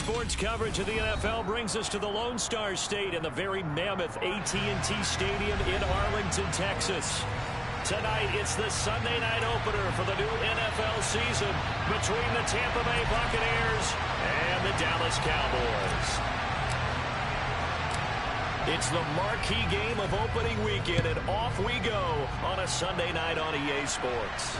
Sports coverage of the NFL brings us to the Lone Star State in the very mammoth AT&T Stadium in Arlington, Texas. Tonight, it's the Sunday night opener for the new NFL season between the Tampa Bay Buccaneers and the Dallas Cowboys. It's the marquee game of opening weekend, and off we go on a Sunday night on EA Sports.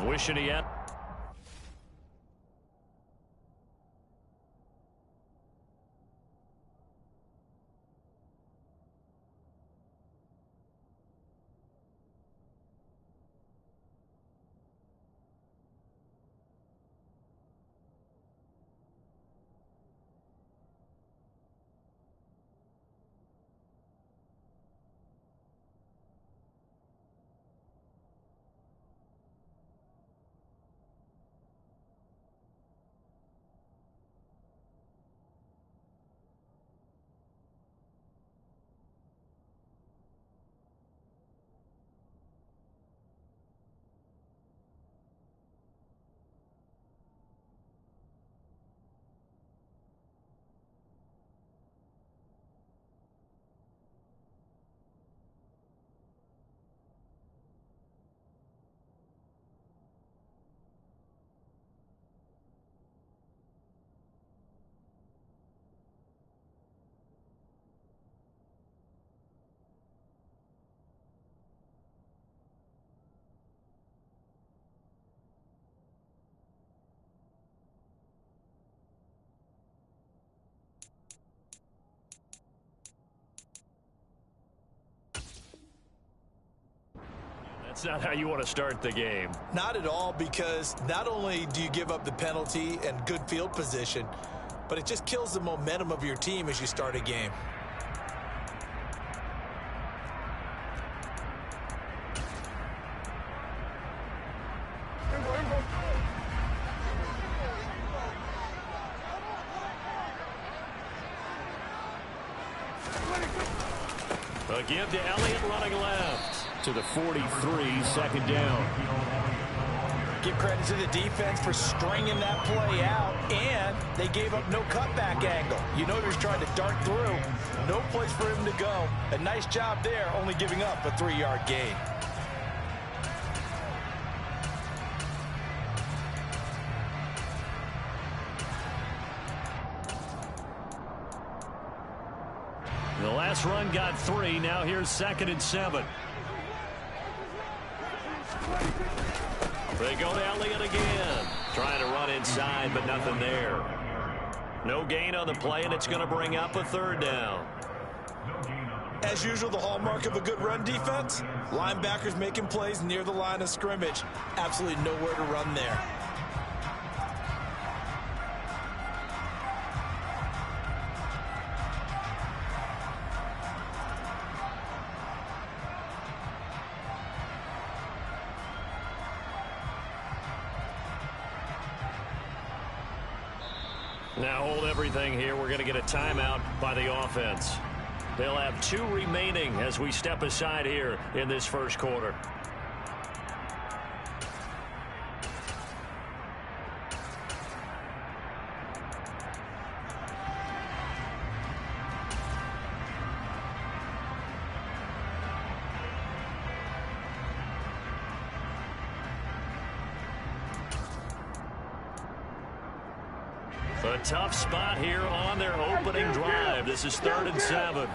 Wishing he had. That's not how you want to start the game. Not at all, because not only do you give up the penalty and good field position, but it just kills the momentum of your team as you start a game. A give to Elliott running left. To the 43, second down. Give credit to the defense for stringing that play out, and they gave up no cutback angle. You know he was trying to dart through. No place for him to go. A nice job there, only giving up a 3-yard gain. The last run got 3. Now here's 2nd and 7. They go to Elliott again. Trying to run inside, but nothing there. No gain on the play, and it's going to bring up a 3rd down. As usual, the hallmark of a good run defense, linebackers making plays near the line of scrimmage. Absolutely nowhere to run there. Now hold everything here. We're going to get a timeout by the offense. They'll have 2 remaining as we step aside here in this first quarter. A tough spot here on their opening drive. This is 3rd and 7.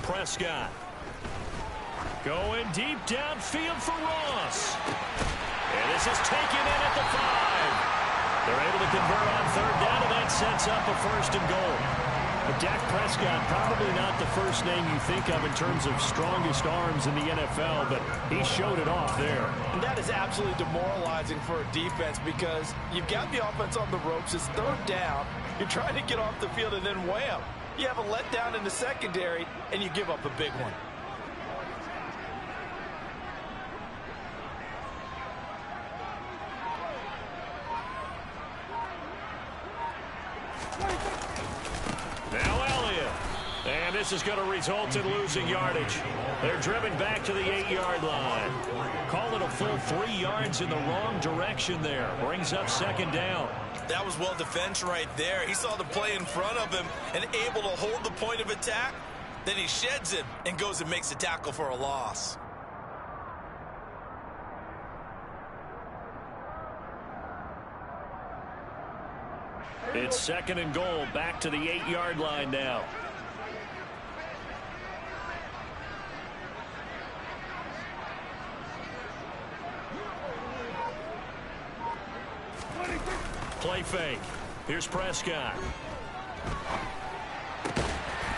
Prescott. Going deep downfield for Ross. And this is taken in at the 5. They're able to convert on 3rd down, and that sets up a 1st and goal. But Dak Prescott, probably not the first name you think of in terms of strongest arms in the NFL, but he showed it off there. And that is absolutely demoralizing for a defense, because you've got the offense on the ropes. It's 3rd down. You're trying to get off the field, and then wham, you have a letdown in the secondary, and you give up a big one. Now Elliott. And this is going to result in losing yardage. They're driven back to the 8-yard line. Call it a full 3 yards in the wrong direction there. Brings up second down. That was well defense right there. He saw the play in front of him and able to hold the point of attack. Then he sheds it and goes and makes a tackle for a loss. It's second and goal, back to the 8-yard line now. Play fake. Here's Prescott.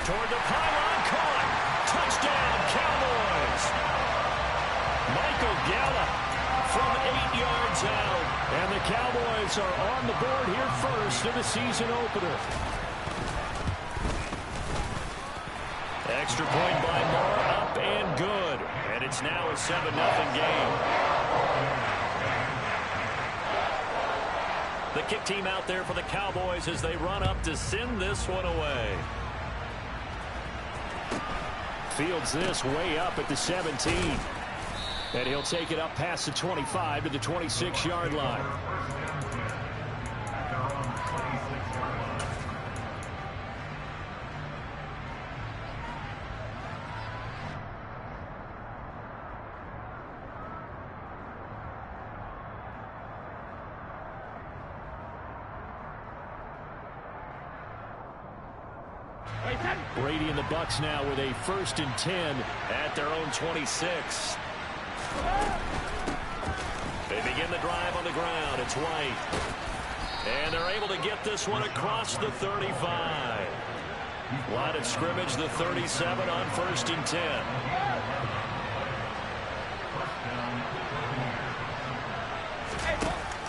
Toward the pylon, caught. Touchdown, Cowboys. Michael Gallup from 8 yards out. And the Cowboys are on the board here first in the season opener. Extra point by Moore, up and good. And it's now a 7-0 game. The kick team out there for the Cowboys as they run up to send this one away. Fields this way up at the 17. And he'll take it up past the 25 to the 26-yard line. Brady and the Bucs now with a 1st and 10 at their own 26. They begin the drive on the ground. It's White. And they're able to get this one across the 35. Line of scrimmage, the 37 on 1st and 10.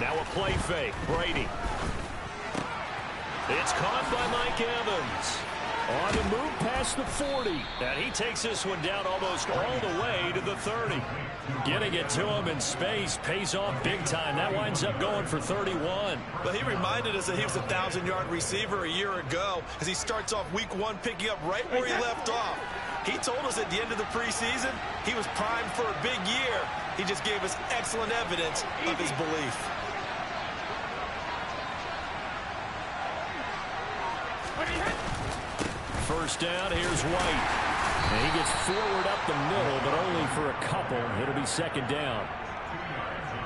Now a play fake. Brady. It's caught by Mike Evans. On the move past the 40. And he takes this one down almost all the way to the 30. Getting it to him in space pays off big time. That winds up going for 31. But he reminded us that he was a 1,000-yard receiver a year ago as he starts off week 1 picking up right where he left off. He told us at the end of the preseason he was primed for a big year. He just gave us excellent evidence of his belief. First down, here's White. And he gets forward up the middle, but only for a couple. It'll be second down.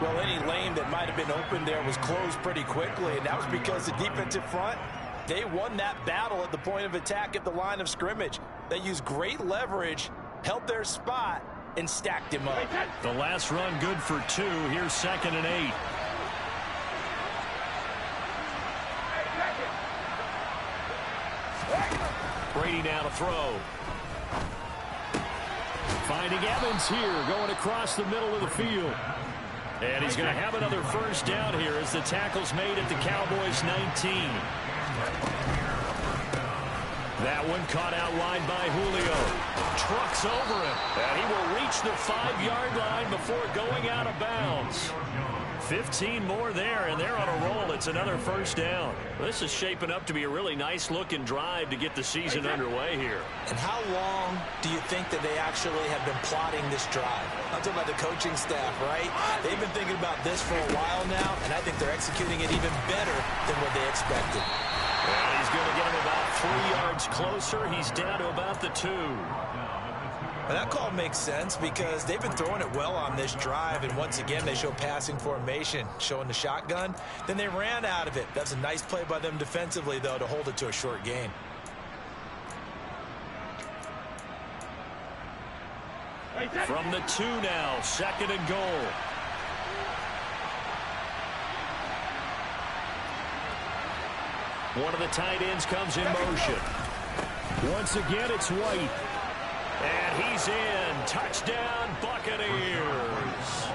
Well, any lane that might have been open there was closed pretty quickly, and that was because the defensive front, they won that battle at the point of attack at the line of scrimmage. They used great leverage, held their spot, and stacked him up. The last run good for 2. Here's 2nd and 8. Brady now to throw. Finding Evans here, going across the middle of the field. And he's going to have another first down here as the tackle's made at the Cowboys' 19. That one caught out wide by Julio. Trucks over him. And he will reach the 5-yard line before going out of bounds. 15 more there, and they're on a roll. It's another first down. This is shaping up to be a really nice-looking drive to get the season underway here. And how long do you think that they actually have been plotting this drive? I'm talking about the coaching staff, right? They've been thinking about this for a while now, and I think they're executing it even better than what they expected. And he's going to get him about 3 yards closer. He's down to about the 2. Well, that call makes sense because they've been throwing it well on this drive, and once again they show passing formation, showing the shotgun. Then they ran out of it. That's a nice play by them defensively, though, to hold it to a short gain. From the 2 now, 2nd and goal. One of the tight ends comes in motion. Once again, it's White. And he's in. Touchdown, Buccaneers.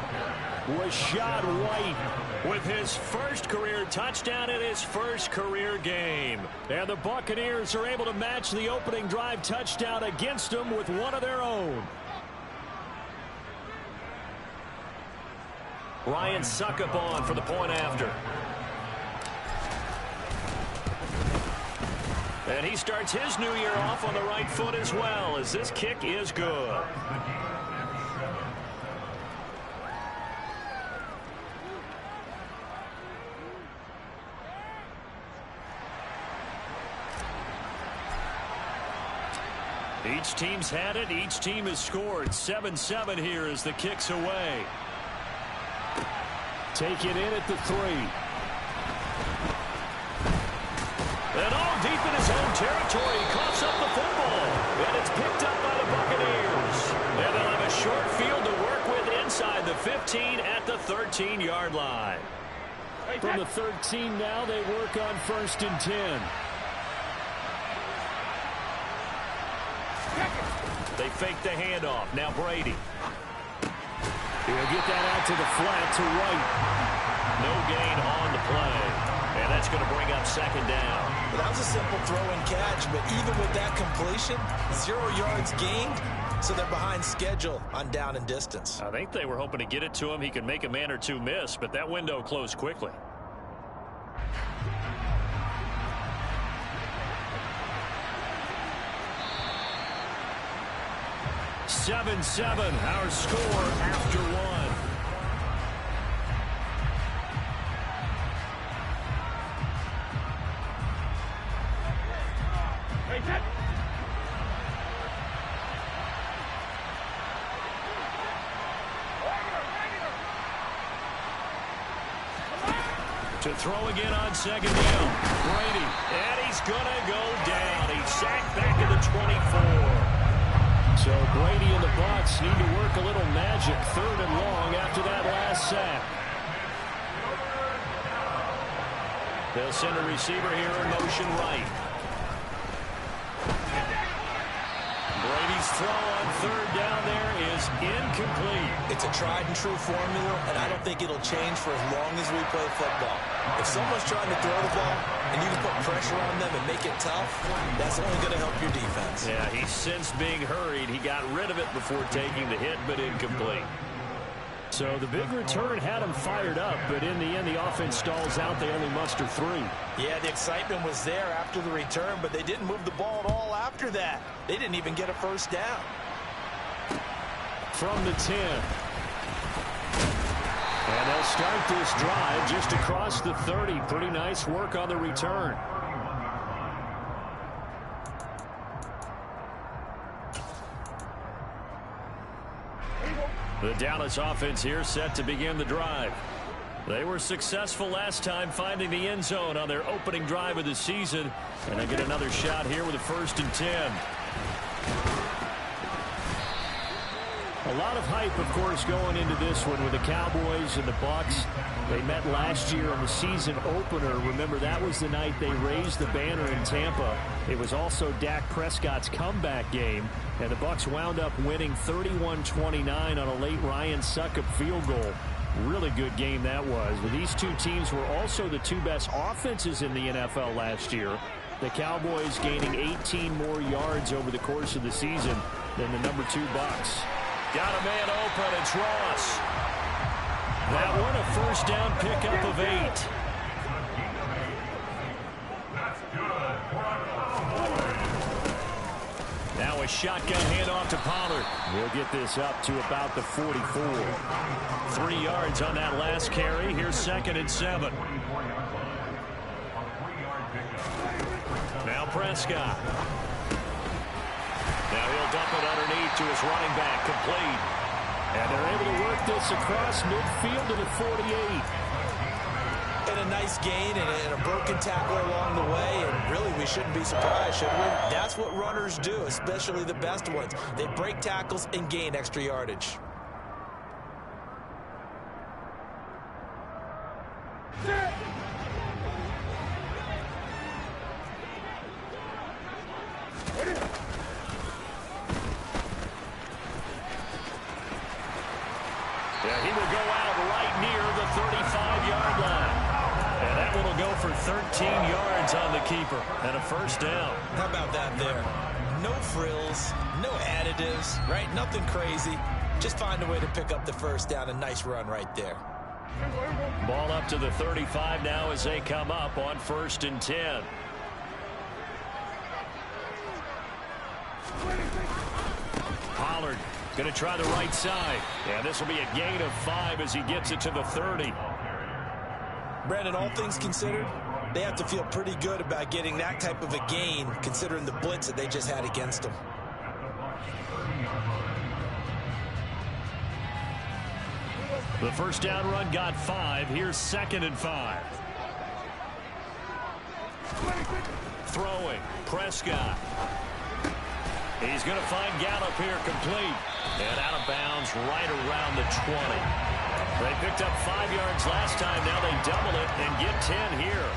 Rashad White with his first career touchdown in his first career game. And the Buccaneers are able to match the opening drive touchdown against them with one of their own. Ryan Succop on for the point after. And he starts his new year off on the right foot as well, as this kick is good. Each team's had it. Each team has scored. 7-7 here as the kick's away. Take it in at the 3. And all deep in his own territory. Coughs up the football. And it's picked up by the Buccaneers. And they'll have a short field to work with inside the 15 at the 13-yard line. From the 13 now, they work on 1st and 10. They fake the handoff. Now Brady. He'll get that out to the flat to White. No gain on the play. And that's going to bring up 2nd down. Well, that was a simple throw and catch, but even with that completion, 0 yards gained, so they're behind schedule on down and distance. I think they were hoping to get it to him. He could make a man or two miss, but that window closed quickly. Seven, our score after 1. To throw again on 2nd down. Brady, and he's going to go down. He's sacked back at the 24. So Brady and the Bucs need to work a little magic. 3rd and long after that last sack. They'll send a receiver here in motion right. Brady's throw on 3rd down there is incomplete. It's a tried and true formula, and I don't think it'll change for as long as we play football. If someone's trying to throw the ball and you can put pressure on them and make it tough, that's only going to help your defense. Yeah, he's since being hurried. He got rid of it before taking the hit, but incomplete. So the big return had him fired up, but in the end, the offense stalls out. They only muster 3. Yeah, the excitement was there after the return, but they didn't move the ball at all after that. They didn't even get a 1st down. From the 10. And they'll start this drive just across the 30. Pretty nice work on the return. The Dallas offense here set to begin the drive. They were successful last time finding the end zone on their opening drive of the season. And they get another shot here with a 1st and 10. A lot of hype, of course, going into this one with the Cowboys and the Bucs. They met last year in the season opener. Remember, that was the night they raised the banner in Tampa. It was also Dak Prescott's comeback game, and the Bucs wound up winning 31-29 on a late Ryan Succop field goal. Really good game that was. But these two teams were also the 2 best offenses in the NFL last year. The Cowboys gaining 18 more yards over the course of the season than the number 2 Bucs. Got a man open. It's Ross. That one a 1st down pickup of 8. Now a shotgun handoff to Pollard. We'll get this up to about the 44. 3 yards on that last carry. Here's 2nd and 7. Now Prescott. Now he'll dump it underneath to his running back, complete. And they're able to work this across midfield to the 48. And a nice gain and a broken tackle along the way, and really we shouldn't be surprised, should we? That's what runners do, especially the best ones. They break tackles and gain extra yardage. Yeah, he will go out right near the 35-yard line. And that one will go for 13 yards on the keeper and a 1st down. How about that there? No frills, no additives, right? Nothing crazy. Just find a way to pick up the 1st down. A nice run right there. Ball up to the 35 now as they come up on 1st and 10. Pollard going to try the right side. And this will be a gain of 5 as he gets it to the 30. Brandon, all things considered, they have to feel pretty good about getting that type of a gain, considering the blitz that they just had against them. The first down run got 5. Here's 2nd and 5. Throwing. Prescott. He's going to find Gallup here complete. And out of bounds right around the 20. They picked up 5 yards last time. Now they double it and get 10 here.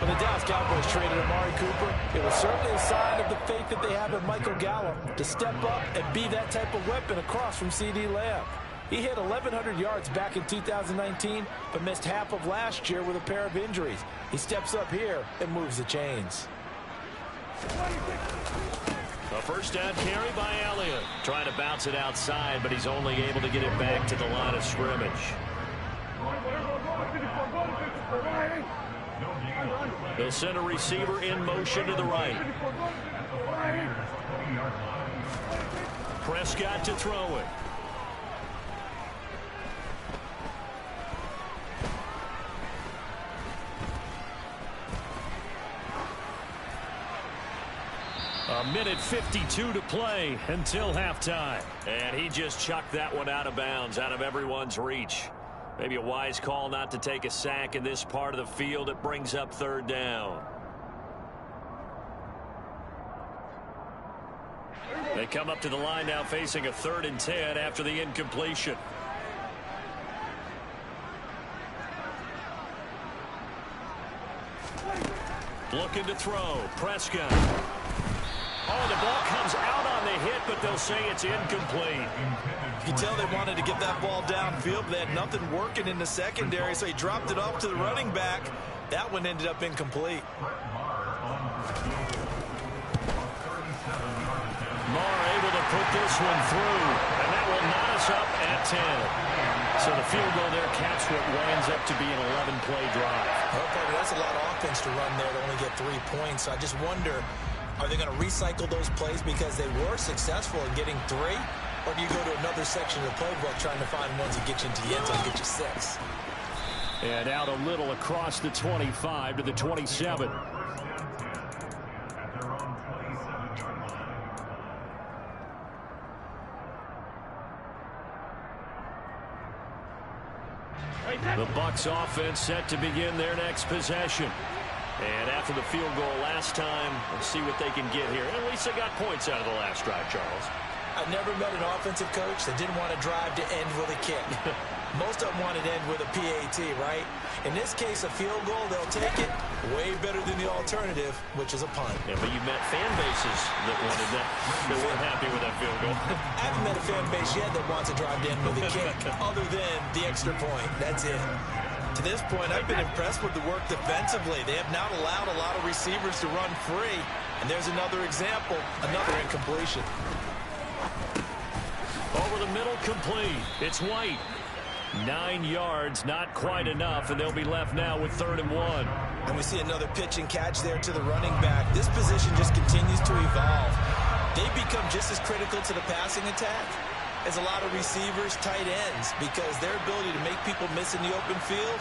When the Dallas Cowboys traded Amari Cooper, it was certainly a sign of the faith that they have in Michael Gallup to step up and be that type of weapon across from C.D. Lamb. He hit 1,100 yards back in 2019, but missed half of last year with a pair of injuries. He steps up here and moves the chains. A first down carry by Elliott. Trying to bounce it outside, but he's only able to get it back to the line of scrimmage. They'll send a receiver in motion to the right. Prescott to throw it. A minute 52 to play until halftime. And he just chucked that one out of bounds, out of everyone's reach. Maybe a wise call not to take a sack in this part of the field. It brings up 3rd down. They come up to the line now facing a 3rd and 10 after the incompletion. Looking to throw. Prescott. Oh, the ball comes out on the hit, but they'll say it's incomplete. You can tell they wanted to get that ball downfield, but they had nothing working in the secondary, so he dropped it off to the running back. That one ended up incomplete. Marr able to put this one through, and that will knot us up at 10. So the field goal there caps what winds up to be an 11-play drive. Well, Parker, that's a lot of offense to run there to only get 3 points. So I just wonder, are they going to recycle those plays because they were successful in getting 3? Or do you go to another section of the playbook trying to find ones that get you into the end zone and get you 6? And out a little across the 25 to the 27. The Bucs offense set to begin their next possession. And after the field goal last time, let's see what they can get here. At least they got points out of the last drive, Charles. I've never met an offensive coach that didn't want to drive to end with a kick. Most of them want to end with a PAT, right? In this case, a field goal, they'll take it. Way better than the alternative, which is a punt. Yeah, but you met fan bases that wanted that, that weren't happy with that field goal. I haven't met a fan base yet that wants to drive to end with a kick, other than the extra point. That's it. To this point, I've been impressed with the work defensively. They have not allowed a lot of receivers to run free. And there's another example, another incompletion. Over the middle, complete. It's White. 9 yards, not quite enough, and they'll be left now with 3rd and 1. And we see another pitch and catch there to the running back. This position just continues to evolve. They become just as critical to the passing attack as a lot of receivers, tight ends, because their ability to make people miss in the open field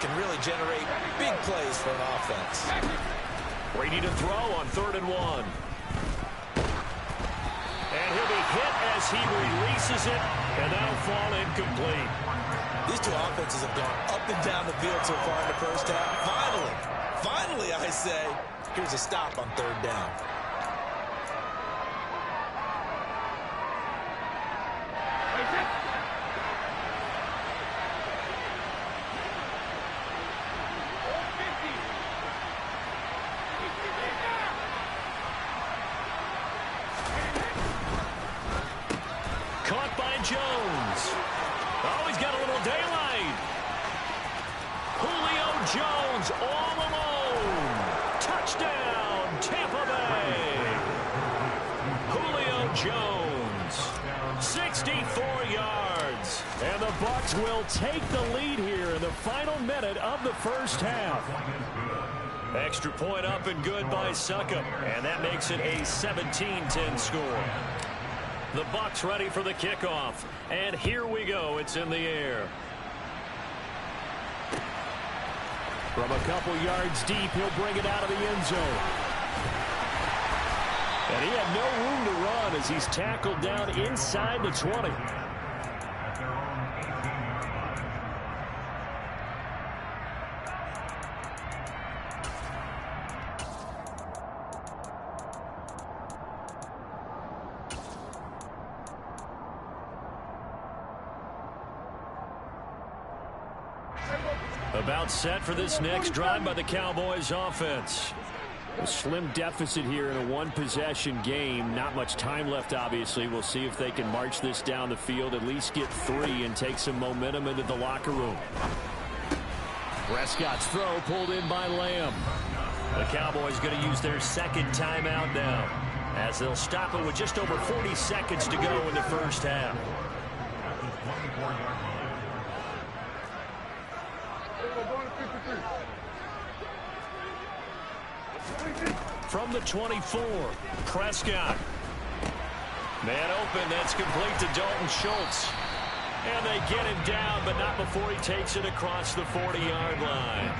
can really generate big plays for an offense. Ready to throw on 3rd and 1. And he'll be hit as he releases it, and that'll fall incomplete. These two offenses have gone up and down the field so far in the first half. Finally, I say, here's a stop on 3rd down. Caught by Jones. Oh, he's got a little daylight. Julio Jones all alone. Touchdown, Tampa Bay. Julio Jones, 64 yards. And the Bucs will take the lead here in the final minute of the first half. Extra point up and good by Succop. And that makes it a 17-10 score. The Bucs ready for the kickoff. And here we go. It's in the air. From a couple yards deep, he'll bring it out of the end zone. And he had no room to run as he's tackled down inside the 20. About set for this next drive by the Cowboys offense. A slim deficit here in a one-possession game. Not much time left, obviously. We'll see if they can march this down the field, at least get 3 and take some momentum into the locker room. Prescott's throw pulled in by Lamb. The Cowboys going to use their second timeout now, as they'll stop it with just over 40 seconds to go in the first half. From the 24, Prescott. Man open, that's complete to Dalton Schultz. And they get him down, but not before he takes it across the 40-yard line.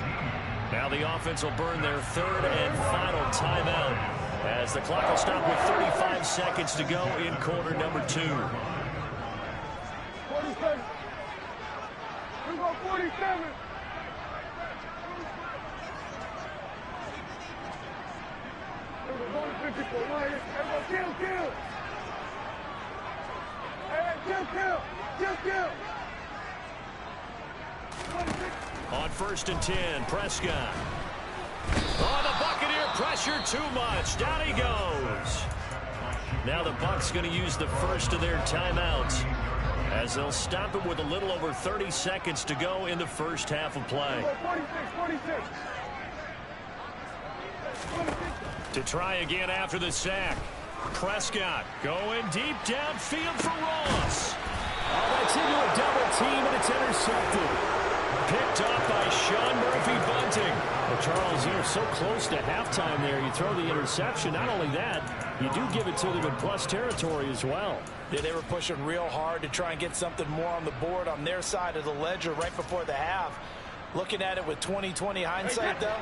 Now the offense will burn their third and final timeout, as the clock will stop with 35 seconds to go in quarter number 2. 47. We got 47. On first and 10, Prescott. Oh, the Buccaneer pressure too much. Down he goes. Now the Bucs going to use the first of their timeouts, as they'll stop it with a little over 30 seconds to go in the first half of play. 46. To try again after the sack. Prescott going deep downfield for Ross. Oh, that's into a double team, and it's intercepted. Picked up by Sean Murphy-Bunting. Well, Charles, you know, so close to halftime there. You throw the interception. Not only that, you do give it to them in plus territory as well. Yeah, they were pushing real hard to try and get something more on the board on their side of the ledger right before the half. Looking at it with 20/20 hindsight, though,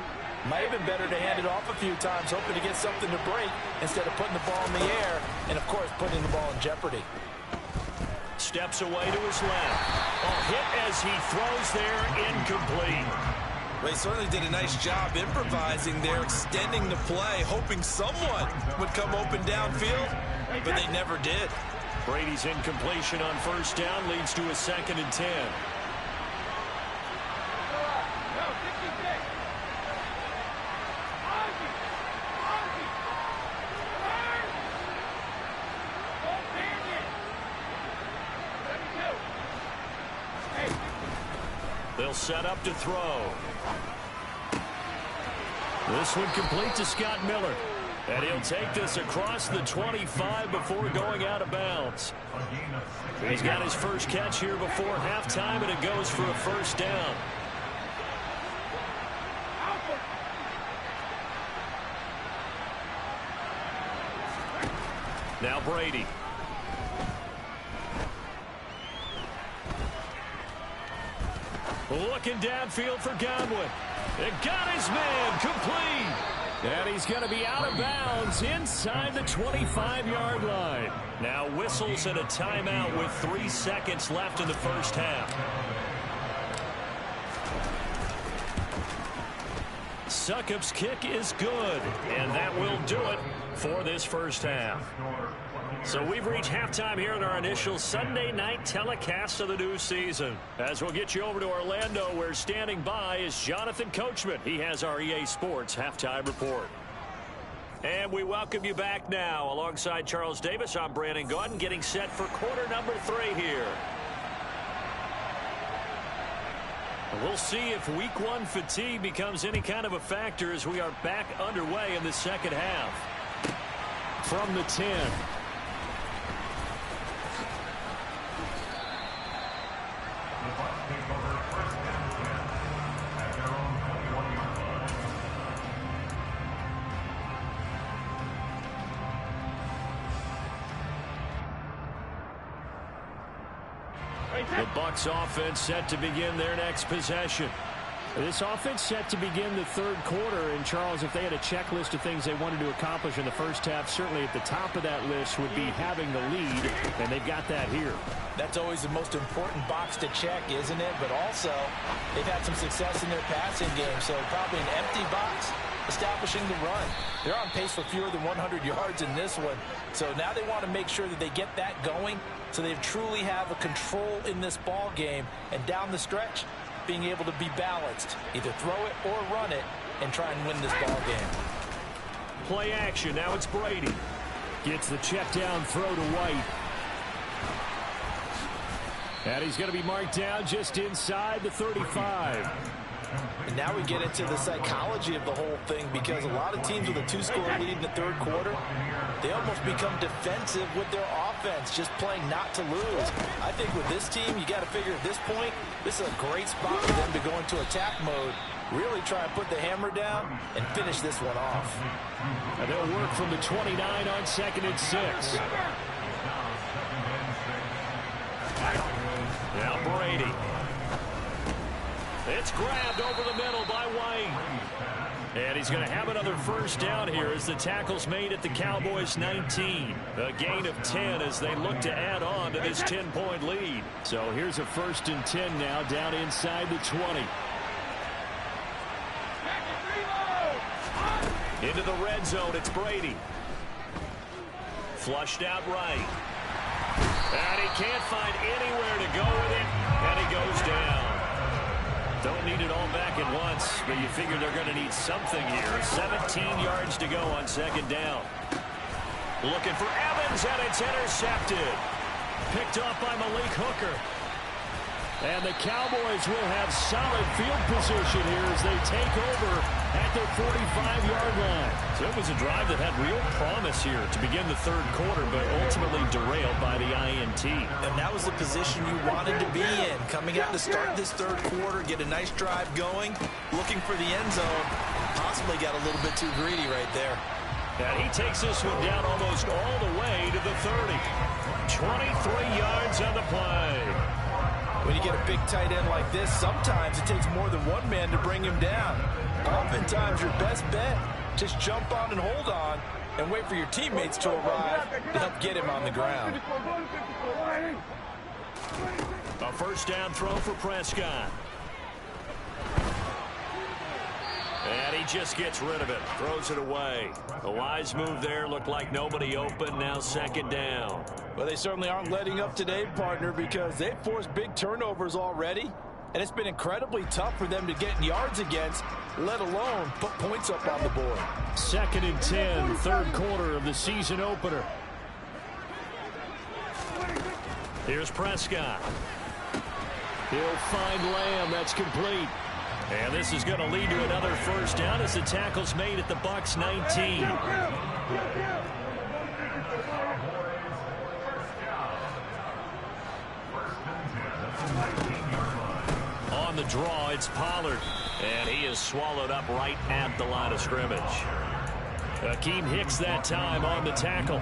might have been better to hand it off a few times, hoping to get something to break instead of putting the ball in the air and, of course, putting the ball in jeopardy. Steps away to his left. A hit as he throws there, incomplete. They certainly did a nice job improvising there, extending the play, hoping someone would come open downfield, but they never did. Brady's incompletion on first down leads to a 2nd and 10. They'll set up to throw. This one complete to Scott Miller. And he'll take this across the 25 before going out of bounds. He's got his first catch here before halftime, and it goes for a first down. Now Brady. Looking downfield for Godwin. It got his man complete. And he's going to be out of bounds inside the 25-yard line. Now whistles and a timeout with 3 seconds left in the first half. Succop's kick is good, and that will do it for this first half. So we've reached halftime here in our initial Sunday night telecast of the new season. As we'll get you over to Orlando, where standing by is Jonathan Coachman. He has our EA Sports halftime report. And we welcome you back now. Alongside Charles Davis, I'm Brandon Gaudin, getting set for quarter number 3 here. We'll see if week 1 fatigue becomes any kind of a factor as we are back underway in the second half. From the 10. The Bucs offense set to begin their next possession. This offense set to begin the third quarter. And, Charles, if they had a checklist of things they wanted to accomplish in the first half, certainly at the top of that list would be having the lead, and they've got that here. That's always the most important box to check, isn't it? But also, they've had some success in their passing game, so probably an empty box establishing the run. They're on pace for fewer than 100 yards in this one, so now they want to make sure that they get that going so they truly have a control in this ball game, and down the stretch, being able to be balanced, either throw it or run it, and try and win this ball game. Play action. Now it's Brady. Gets the check down throw to White. And he's going to be marked down just inside the 35. And now we get into the psychology of the whole thing, because a lot of teams with a 2-score lead in the third quarter, they almost become defensive with their offense, just playing not to lose. I think with this team, you got to figure at this point, this is a great spot for them to go into attack mode, really try and put the hammer down and finish this one off. And they'll work from the 29 on 2nd and 6. Now Brady. It's grabbed over the middle by White. And he's going to have another first down here as the tackle's made at the Cowboys 19. A gain of 10 as they look to add on to this 10-point lead. So here's a 1st and 10 now down inside the 20. Into the red zone, it's Brady. Flushed out right. And he can't find anywhere to go with it, and he goes down. Don't need it all back at once, but you figure they're going to need something here. 17 yards to go on 2nd down. Looking for Evans, and it's intercepted. Picked off by Malik Hooker. And the Cowboys will have solid field position here as they take over at their 45-yard line. So it was a drive that had real promise here to begin the third quarter, but ultimately derailed by the INT. And that was the position you wanted to be in. Coming out to start this third quarter, get a nice drive going, looking for the end zone. Possibly got a little bit too greedy right there. And he takes this one down almost all the way to the 30. 23 yards on the play. When you get a big tight end like this, sometimes it takes more than one man to bring him down. Oftentimes, your best bet, just jump on and hold on and wait for your teammates to arrive to help get him on the ground. A first down throw for Prescott. And he just gets rid of it, throws it away. A wise move there, looked like nobody open, now 2nd down. Well, they certainly aren't letting up today, partner, because they've forced big turnovers already, and it's been incredibly tough for them to get yards against, let alone put points up on the board. 2nd and 10, third quarter of the season opener. Here's Prescott. He'll find Lamb. That's complete. And this is going to lead to another first down as the tackle's made at the Bucs 19. On the draw, it's Pollard. And he is swallowed up right at the line of scrimmage. Akeem Hicks that time on the tackle.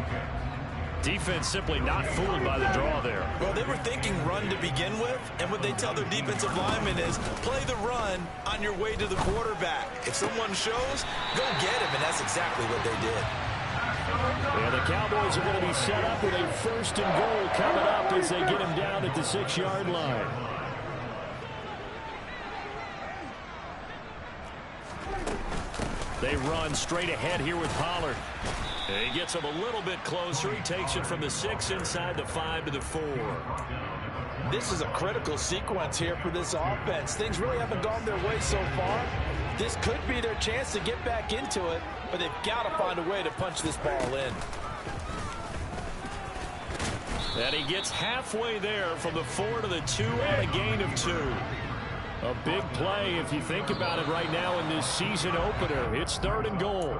Defense simply not fooled by the draw there. Well, they were thinking run to begin with, and what they tell their defensive linemen is play the run on your way to the quarterback. If someone shows, go get him, and that's exactly what they did. And the Cowboys are going to be set up with a 1st and goal coming up as they get him down at the 6-yard line. They run straight ahead here with Pollard. He gets him a little bit closer. He takes it from the 6 inside the 5 to the 4. This is a critical sequence here for this offense. Things really haven't gone their way so far. This could be their chance to get back into it, but they've got to find a way to punch this ball in. And he gets halfway there from the 4 to the 2 on a gain of 2. A big play if you think about it right now in this season opener. It's 3rd and goal.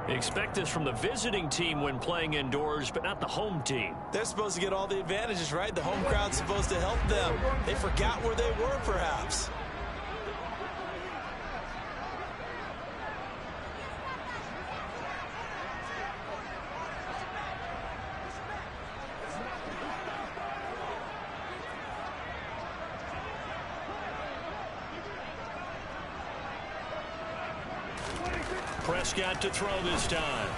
Expect this from the visiting team when playing indoors, but not the home team. They're supposed to get all the advantages, right? The home crowd's supposed to help them. They forgot where they were, perhaps. Prescott to throw this time.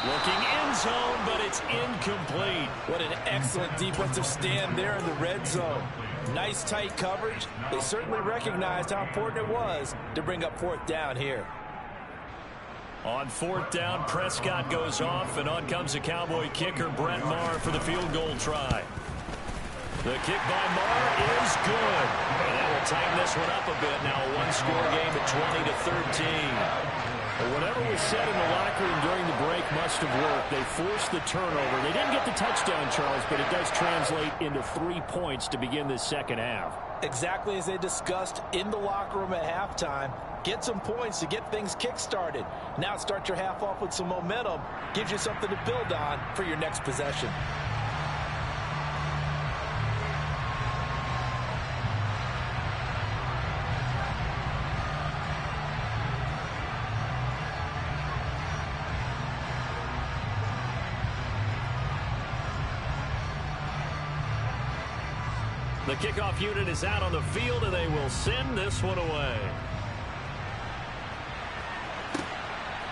Looking end zone, but it's incomplete. What an excellent defensive stand there in the red zone. Nice tight coverage. They certainly recognized how important it was to bring up fourth down here. On fourth down, Prescott goes off, and on comes the Cowboy kicker, Brett Maher, for the field goal try. The kick by Maher is good. And that will tighten this one up a bit. Now a one-score game at 20-13. Well, whatever was said in the locker room during the break must have worked. They forced the turnover. They didn't get the touchdown, Charles, but it does translate into 3 points to begin this second half. Exactly as they discussed in the locker room at halftime. Get some points to get things kick-started. Now start your half off with some momentum. Gives you something to build on for your next possession. The kickoff unit is out on the field, and they will send this one away.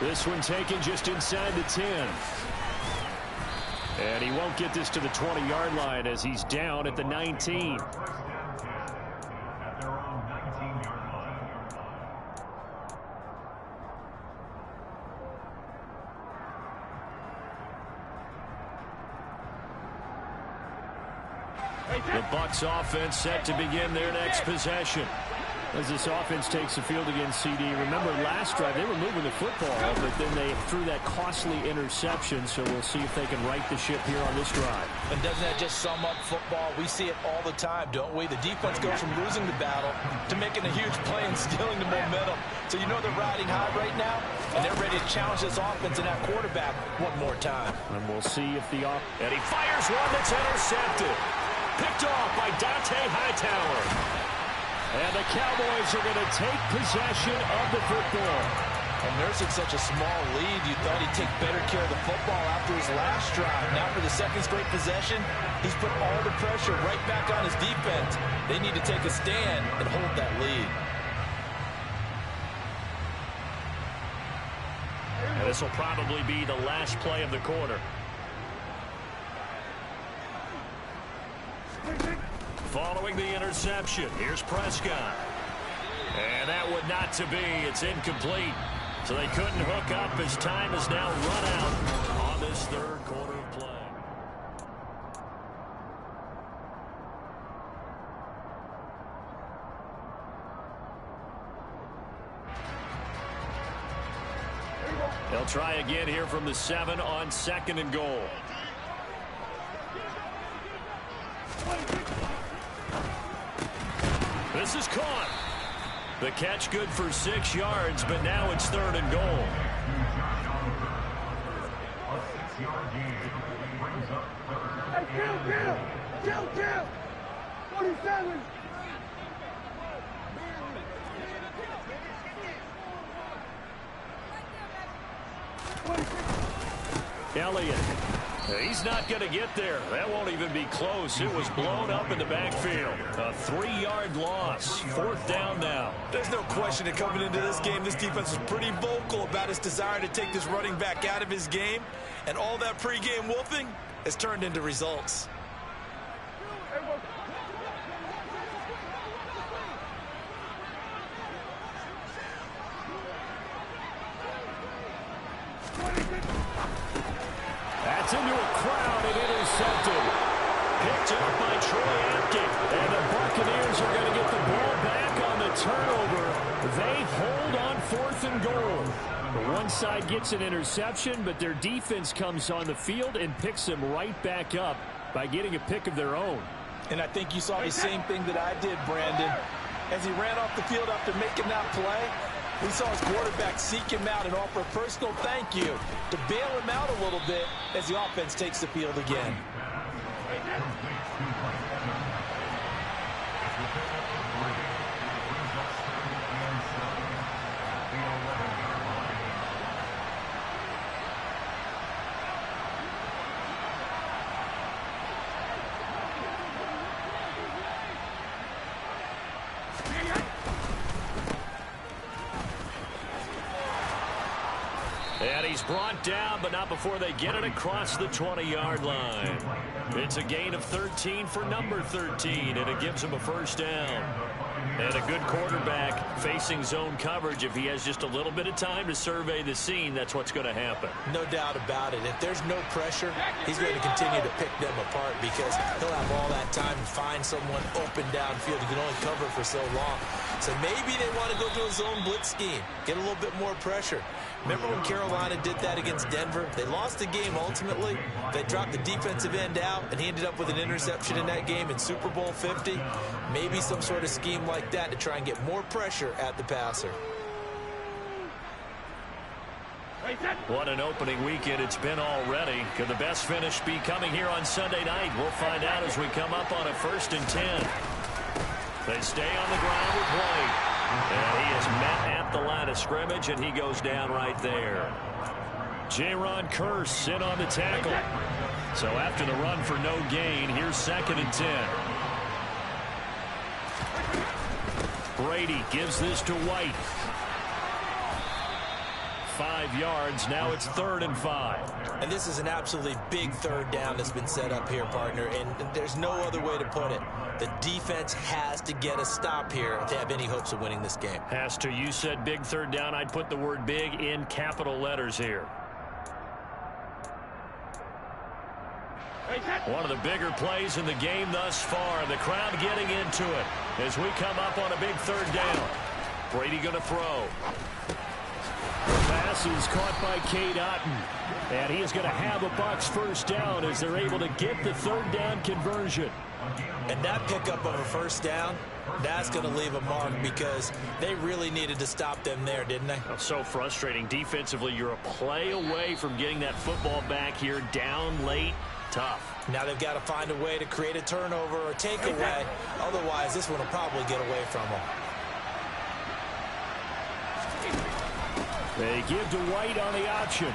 This one taken just inside the 10. And he won't get this to the 20-yard line as he's down at the 19. The Bucs offense set to begin their next possession. As this offense takes the field against CD, remember last drive they were moving the football, but then they threw that costly interception, so we'll see if they can right the ship here on this drive. And doesn't that just sum up football? We see it all the time, don't we? The defense goes from losing the battle to making a huge play and stealing the momentum. So you know they're riding high right now, and they're ready to challenge this offense and that quarterback one more time. And we'll see if the and he fires one that's intercepted. Picked off by Dante Hightower. And the Cowboys are going to take possession of the football. And nursing such a small lead, you thought he'd take better care of the football after his last drive. Now for the second straight possession, he's put all the pressure right back on his defense. They need to take a stand and hold that lead. And this will probably be the last play of the quarter. Following the interception, here's Prescott. And that would not to be. It's incomplete. So they couldn't hook up as time has now run out on this third quarter of play. They'll try again here from the 7 on 2nd and goal. This is caught. The catch good for 6 yards, but now it's 3rd and goal. Hey, kill! 47. Elliott. He's not going to get there. That won't even be close. It was blown up in the backfield. A 3-yard loss. 4th down now. There's no question that coming into this game, this defense was pretty vocal about its desire to take this running back out of his game. And all that pregame wolfing has turned into results. That's into a crowd and intercepted. Picked up by Troy Apke. And the Buccaneers are going to get the ball back on the turnover. They hold on 4th and goal. The one side gets an interception, but their defense comes on the field and picks them right back up by getting a pick of their own. And I think you saw the same thing that I did, Brandon. As he ran off the field after making that play, we saw his quarterback seek him out and offer a personal thank you to bail him out a little bit as the offense takes the field again. And he's brought down, but not before they get it across the 20-yard line. It's a gain of 13 for number 13, and it gives him a first down. And a good quarterback facing zone coverage. If he has just a little bit of time to survey the scene, that's what's going to happen. No doubt about it. If there's no pressure, he's going to continue to pick them apart because he'll have all that time to find someone open downfield. He can only cover for so long. So maybe they want to go to a zone blitz scheme, get a little bit more pressure. Remember when Carolina did that against Denver? They lost the game ultimately. They dropped the defensive end out, and he ended up with an interception in that game in Super Bowl 50. Maybe some sort of scheme like that to try and get more pressure at the passer. What an opening weekend it's been already. Could the best finish be coming here on Sunday night? We'll find out as we come up on a 1st and 10. They stay on the ground with White. And he is met at the line of scrimmage, and he goes down right there. Jaron Kearse in on the tackle. So after the run for no gain, here's 2nd and 10. Brady gives this to White. 5 yards. Now it's 3rd and 5. And this is an absolutely big 3rd down that's been set up here, partner, and there's no other way to put it. The defense has to get a stop here if they have any hopes of winning this game. Has to. You said big 3rd down. I'd put the word big in capital letters here. One of the bigger plays in the game thus far. The crowd getting into it as we come up on a big 3rd down. Brady going to throw. The pass is caught by Cade Otton. And he is going to have a Bucs first down as they're able to get the 3rd down conversion. And that pickup of a first down, that's going to leave a mark because they really needed to stop them there, didn't they? So frustrating. Defensively, you're a play away from getting that football back here down late. Tough. Now they've got to find a way to create a turnover or takeaway. Otherwise, this one will probably get away from them. They give to White on the option.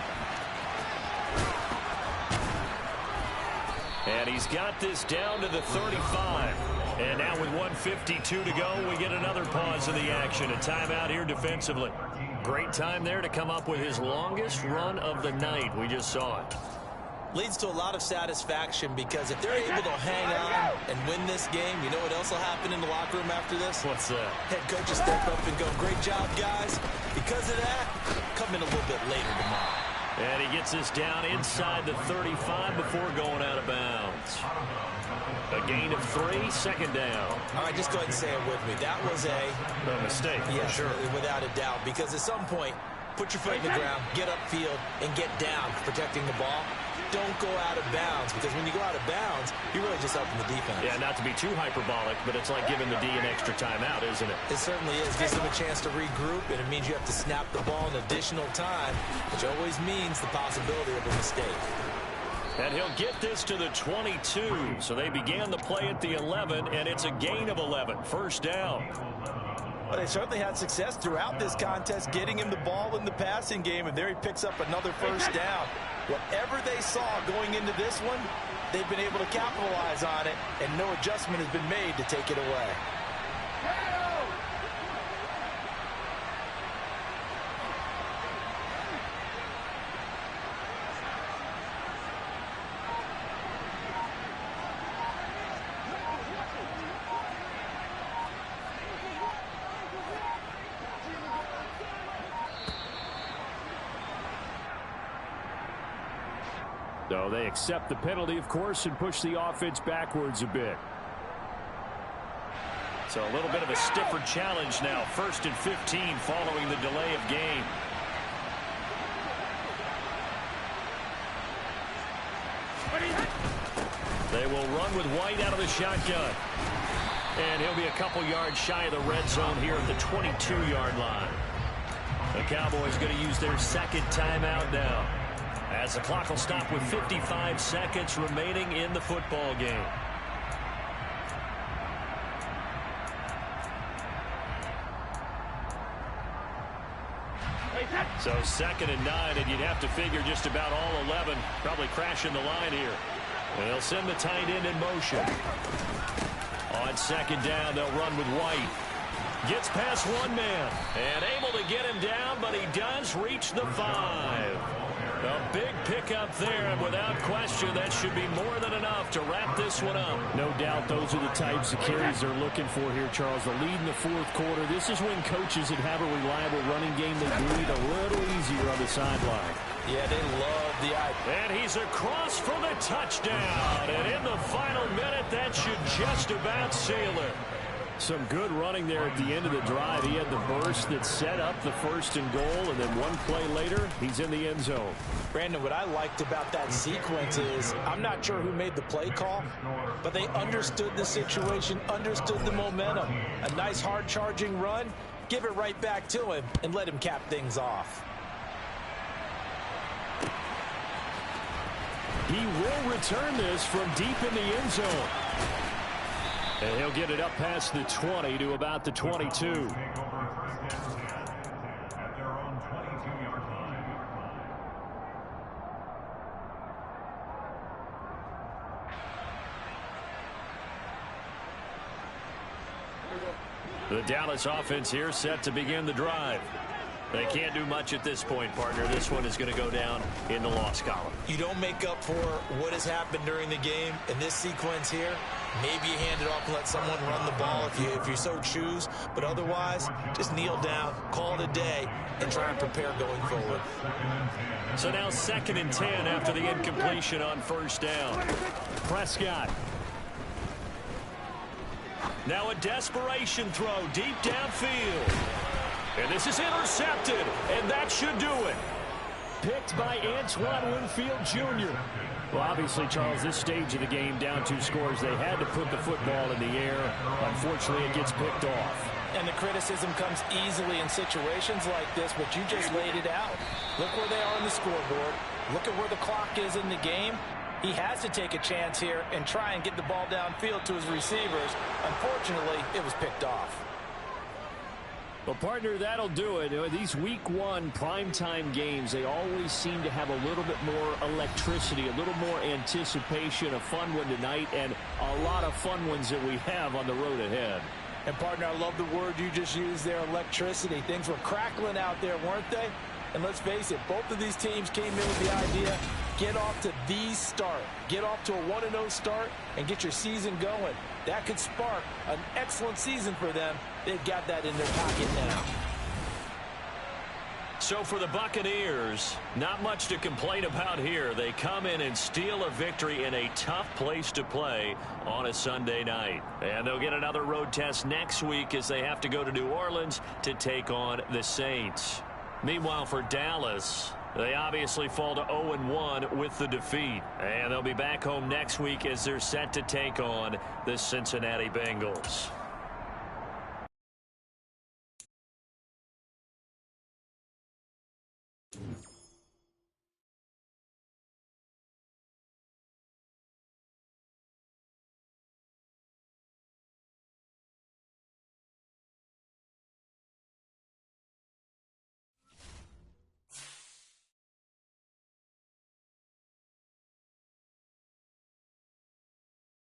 And he's got this down to the 35. And now with 1:52 to go, we get another pause in the action. A timeout here defensively. Great time there to come up with his longest run of the night. We just saw it. Leads to a lot of satisfaction because if they're able to hang on and win this game, you know what else will happen in the locker room after this? What's that? Head coach will step up and go, great job, guys. Because of that, come in a little bit later tomorrow. And he gets this down inside the 35 before going out of bounds. A gain of 3, 2nd down. All right, just go ahead and say it with me. That was a mistake, yeah, for sure. Without a doubt, because at some point, put your foot in the ground, get upfield, and get down protecting the ball. Don't go out of bounds, because when you go out of bounds, you're really just helping the defense. Yeah, not to be too hyperbolic, but it's like giving the D an extra timeout, isn't it? It certainly is. Gives them a chance to regroup, and it means you have to snap the ball in additional time, which always means the possibility of a mistake. And he'll get this to the 22. So they began the play at the 11, and it's a gain of 11. First down. Well, they certainly had success throughout this contest, getting him the ball in the passing game, and there he picks up another first down. Whatever they saw going into this one, they've been able to capitalize on it, and no adjustment has been made to take it away. So they accept the penalty, of course, and push the offense backwards a bit. So a little bit of a stiffer challenge now. 1st and 15 following the delay of game. They will run with White out of the shotgun. And he'll be a couple yards shy of the red zone here at the 22-yard line. The Cowboys going to use their 2nd timeout now, as the clock will stop with 55 seconds remaining in the football game. So 2nd and 9, and you'd have to figure just about all 11 probably crashing the line here. And they'll send the tight end in motion. On 2nd down, they'll run with White. Gets past one man and able to get him down, but he does reach the 5. A big pickup there, and without question, that should be more than enough to wrap this one up. No doubt those are the types of carries they're looking for here, Charles. The lead in the fourth quarter. This is when coaches that have a reliable running game, they breathe a little easier on the sideline. Yeah, they love the idea. And he's across for the touchdown. And in the final minute, that should just about seal it. Some good running there at the end of the drive. He had the burst that set up the 1st and goal, and then one play later, he's in the end zone. Brandon, what I liked about that sequence is I'm not sure who made the play call, but they understood the situation, understood the momentum. A nice hard-charging run, give it right back to him, and let him cap things off. He will return this from deep in the end zone. And he'll get it up past the 20 to about the 22. The Dallas offense here set to begin the drive. They can't do much at this point, partner. This one is going to go down in the loss column. You don't make up for what has happened during the game in this sequence here. Maybe you hand it off and let someone run the ball if you so choose. But otherwise, just kneel down, call it a day, and try and prepare going forward. So now 2nd and 10 after the incompletion on 1st down. Prescott. Now a desperation throw deep downfield. And this is intercepted, and that should do it. Picked by Antoine Winfield Jr. Well, obviously, Charles, this stage of the game, down 2 scores, they had to put the football in the air. Unfortunately, it gets picked off. And the criticism comes easily in situations like this, but you just laid it out. Look where they are on the scoreboard. Look at where the clock is in the game. He has to take a chance here and try and get the ball downfield to his receivers. Unfortunately, it was picked off. Well, partner, that'll do it. These week 1 primetime games, they always seem to have a little bit more electricity, a little more anticipation. A fun one tonight, and a lot of fun ones that we have on the road ahead. And, partner, I love the word you just used there, electricity. Things were crackling out there, weren't they? And let's face it, both of these teams came in with the idea, get off to the start. Get off to a 1-0 start and get your season going. That could spark an excellent season for them. They've got that in their pocket now. So for the Buccaneers, not much to complain about here. They come in and steal a victory in a tough place to play on a Sunday night. And they'll get another road test next week as they have to go to New Orleans to take on the Saints. Meanwhile, for Dallas, they obviously fall to 0-1 with the defeat. And they'll be back home next week as they're set to take on the Cincinnati Bengals.